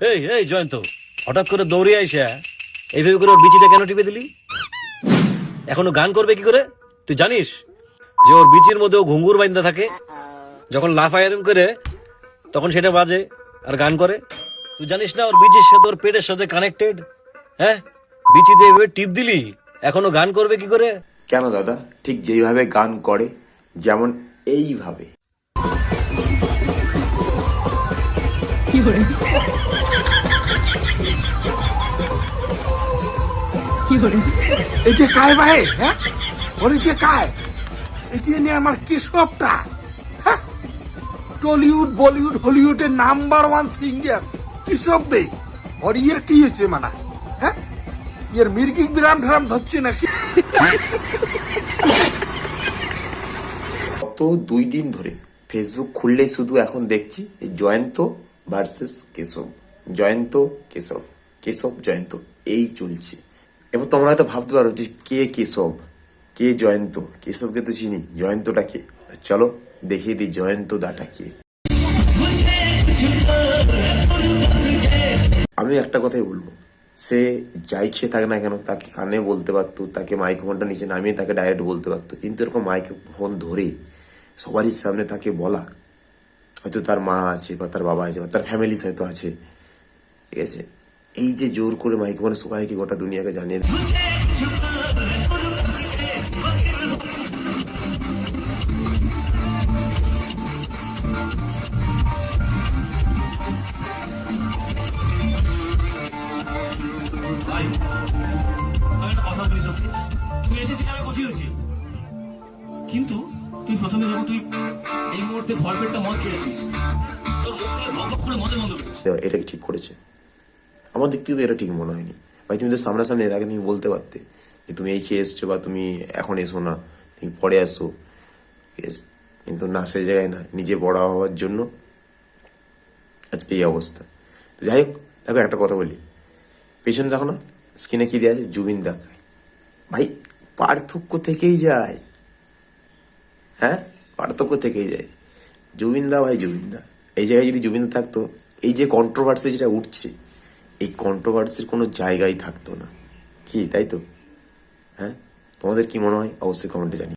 এই এই জয়ন্ত, হঠাৎ করে দৌড়ে আইসা এইভাবে করে ওর বিচিটা কেন টিপে দিলি? এখনো গান করবে কি করে? তুই জানিস যে ওর বিচির মধ্যে ও ঘুঙ্গুর বাইন্দা থাকে, যখন লাফায়ারম করে তখন সেটা বাজে আর গান করে। তুই জানিস না ওর বিচির সাথে ওর পেটের সাথে কানেক্টেড? হ্যাঁ, বিচিতে এভাবে টিপ দিলি, এখনো গান করবে কি করে? কেন দাদা? ঠিক যেইভাবে গান করে, যেমন এইভাবে। এটা কায় ভাই? হ্যাঁ, ওরিকে কায়? এটা নিয়ে আমার কেশবটা, হ্যাঁ, টলিউড বলিউড হলিউডের নাম্বার 1 সিঙ্গার কেশব দে। ওর ইয়ের কি হয়েছে মানা? হ্যাঁ, ইয়ের মির্গি বিরাম ঢাম ধরছে নাকি? গত 2 দিন ধরে ফেসবুক খুললেই শুধু এখন দেখছি এই জয়ন্ত ভার্সেস কেশব, জয়ন্ত কেশব, কেশব জয়ন্ত, এই চলছে। এবার তোমরা হয়তো ভাবতে পারো যে কে কেশব, কে জয়ন্ত? কেশবকে তো চিনি, জয়ন্তটা কে? চলো দেখিয়ে দিই জয়ন্ত দাটা কে। আমি একটা কথাই বলবো, সে যাই খেয়ে থাকে না কেন, তাকে কানে বলতে পারতো, তাকে মাইক্রোফোনটা নিচে নামিয়ে তাকে ডাইরেক্ট বলতে পারতো, কিন্তু এরকম মাইক্রোফোন ধরে সবারই সামনে তাকে বলা, হয়তো তার মা আছে বা তার বাবা আছে বা তার ফ্যামিলি হয়তো আছে, ঠিক আছে, এই যে জোর করে মাইক্রোফোনে সবাইকে গোটা দুনিয়াকে জানিয়ে ভাই, আমি একটা কথা বলি তোকে। তুই এসেছিস, আমি খুশি হয়েছি, কিন্তু তুই প্রথমে যখন তুই এই মুহূর্তে ভরপেটটা মদ খেয়েছিস, তোর মুখ থেকে ভক করে মদের মতো বেরোচ্ছে। এটা কি ঠিক করেছে? আমার দিক থেকে তো এটা ঠিক মনে হয়নি। ভাই তুমি তো সামনাসামনি তাকে তুমি বলতে পারতে যে তুমি এই খেয়ে এসছো বা তুমি এখন এসো না, তুমি পরে আসো, ঠিক আছে, কিন্তু না, সেই জায়গায় না, নিজে বড় হওয়ার জন্য আজকে এই অবস্থা। তো যাই হোক, দেখো একটা কথা বলি, পেছনে দেখো না স্ক্রিনে কি দেওয়া আছে, জুবিন দা। ভাই পার্থক্য থেকেই যায়, হ্যাঁ, পার্থক্য থেকেই যায়। জুবিন দা ভাই, জুবিন দা, এই জায়গায় যদি জুবিন দা থাকতো, এই যে কন্ট্রোভার্সি যেটা উঠছে, এই কন্ট্রোভার্সির কোনো জায়গায় থাকতো না, কি তাই তো? হ্যাঁ, তোমাদের কি মনে হয় অবশ্যই কমেন্টে জানি।